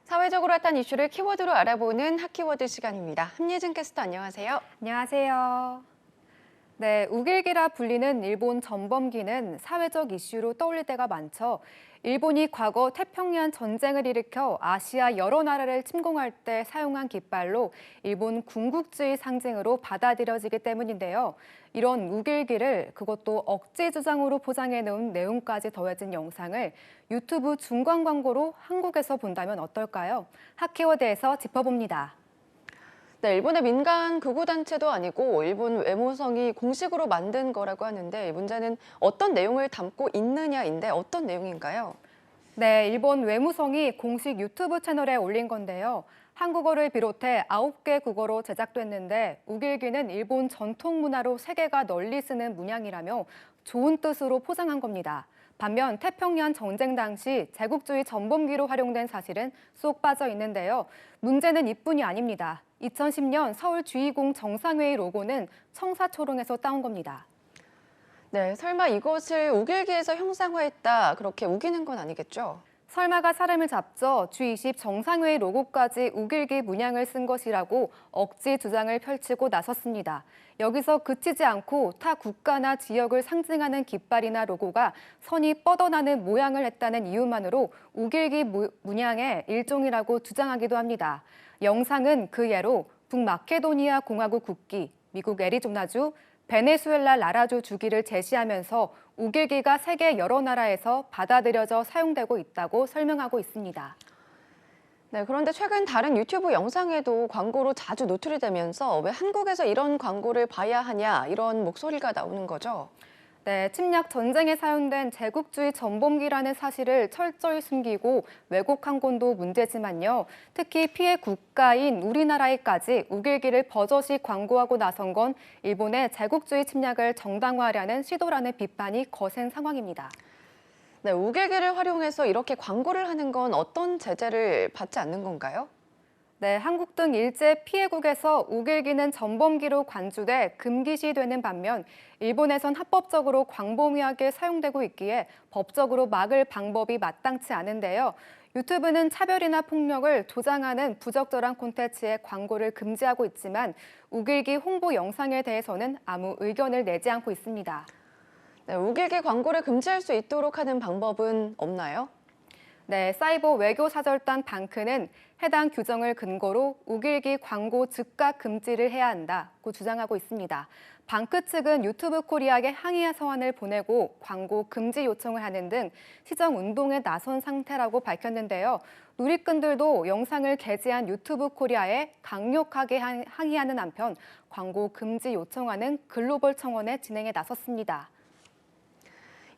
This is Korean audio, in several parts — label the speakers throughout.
Speaker 1: 사회적으로 핫한 이슈를 키워드로 알아보는 핫키워드 시간입니다. 함예진 캐스터 안녕하세요.
Speaker 2: 안녕하세요. 네, 우길기라 불리는 일본 전범기는 사회적 이슈로 떠올릴 때가 많죠. 일본이 과거 태평양 전쟁을 일으켜 아시아 여러 나라를 침공할 때 사용한 깃발로 일본 군국주의 상징으로 받아들여지기 때문인데요. 이런 우길기를 그것도 억지 주장으로 포장해 놓은 내용까지 더해진 영상을 유튜브 중간 광고로 한국에서 본다면 어떨까요? 핫키워드에서 짚어봅니다.
Speaker 1: 네, 일본의 민간 극우단체도 아니고 일본 외무성이 공식으로 만든 거라고 하는데 문제는 어떤 내용을 담고 있느냐인데 어떤 내용인가요?
Speaker 2: 네, 일본 외무성이 공식 유튜브 채널에 올린 건데요. 한국어를 비롯해 9개 국어로 제작됐는데 우길기는 일본 전통 문화로 세계가 널리 쓰는 문양이라며 좋은 뜻으로 포장한 겁니다. 반면 태평양 전쟁 당시 제국주의 전범기로 활용된 사실은 쏙 빠져 있는데요. 문제는 이뿐이 아닙니다. 2010년 서울 주의공 정상회의 로고는 청사초롱에서 따온 겁니다.
Speaker 1: 네, 설마 이것을 우길기에서 형상화했다 그렇게 우기는 건 아니겠죠?
Speaker 2: 설마가 사람을 잡죠. G20 정상회의 로고까지 우길기 문양을 쓴 것이라고 억지 주장을 펼치고 나섰습니다. 여기서 그치지 않고 타 국가나 지역을 상징하는 깃발이나 로고가 선이 뻗어나는 모양을 했다는 이유만으로 우길기 문양의 일종이라고 주장하기도 합니다. 영상은 그 예로 북마케도니아 공화국 국기, 미국 애리조나주, 베네수엘라 나라주 주기를 제시하면서 우길기가 세계 여러 나라에서 받아들여져 사용되고 있다고 설명하고 있습니다.
Speaker 1: 네, 그런데 최근 다른 유튜브 영상에도 광고로 자주 노출이 되면서 왜 한국에서 이런 광고를 봐야 하냐 이런 목소리가 나오는 거죠.
Speaker 2: 네, 침략 전쟁에 사용된 제국주의 전범기라는 사실을 철저히 숨기고 왜곡한 건도 문제지만요. 특히 피해 국가인 우리나라에까지 우길기를 버젓이 광고하고 나선 건 일본의 제국주의 침략을 정당화하려는 시도라는 비판이 거센 상황입니다.
Speaker 1: 네, 우길기를 활용해서 이렇게 광고를 하는 건 어떤 제재를 받지 않는 건가요?
Speaker 2: 네, 한국 등 일제 피해국에서 우길기는 전범기로 관주돼 금기시되는 반면 일본에선 합법적으로 광범위하게 사용되고 있기에 법적으로 막을 방법이 마땅치 않은데요. 유튜브는 차별이나 폭력을 조장하는 부적절한 콘텐츠에 광고를 금지하고 있지만 우길기 홍보 영상에 대해서는 아무 의견을 내지 않고 있습니다.
Speaker 1: 네, 우길기 광고를 금지할 수 있도록 하는 방법은 없나요?
Speaker 2: 네, 사이버 외교사절단 방크는 해당 규정을 근거로 우길기 광고 즉각 금지를 해야 한다고 주장하고 있습니다. 방크 측은 유튜브 코리아에 항의 서한을 보내고 광고 금지 요청을 하는 등 시정 운동에 나선 상태라고 밝혔는데요. 누리꾼들도 영상을 게재한 유튜브 코리아에 강력하게 항의하는 한편 광고 금지 요청하는 글로벌 청원에 진행에 나섰습니다.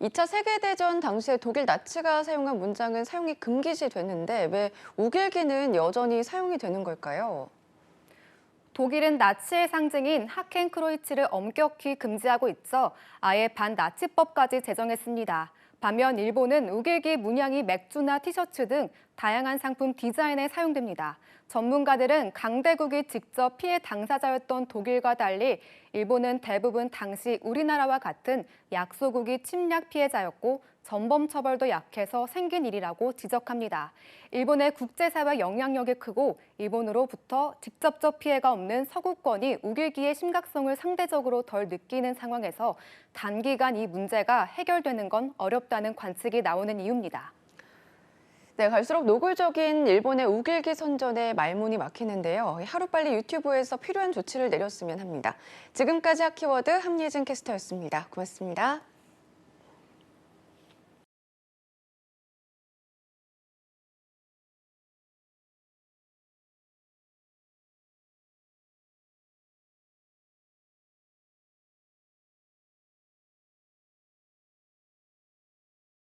Speaker 1: 2차 세계대전 당시에 독일 나치가 사용한 문장은 사용이 금기시됐는데 왜 우길기는 여전히 사용이 되는 걸까요?
Speaker 2: 독일은 나치의 상징인 하켄크로이츠를 엄격히 금지하고 있어 아예 반나치법까지 제정했습니다. 반면 일본은 우길기 문양이 맥주나 티셔츠 등 다양한 상품 디자인에 사용됩니다. 전문가들은 강대국이 직접 피해 당사자였던 독일과 달리 일본은 대부분 당시 우리나라와 같은 약소국이 침략 피해자였고 전범 처벌도 약해서 생긴 일이라고 지적합니다. 일본의 국제사회 영향력이 크고 일본으로부터 직접적 피해가 없는 서구권이 우길기의 심각성을 상대적으로 덜 느끼는 상황에서 단기간 이 문제가 해결되는 건 어렵다는 관측이 나오는 이유입니다.
Speaker 1: 네, 갈수록 노골적인 일본의 우길기 선전에 말문이 막히는데요. 하루빨리 유튜브에서 필요한 조치를 내렸으면 합니다. 지금까지 핫키워드 함예진 캐스터였습니다. 고맙습니다.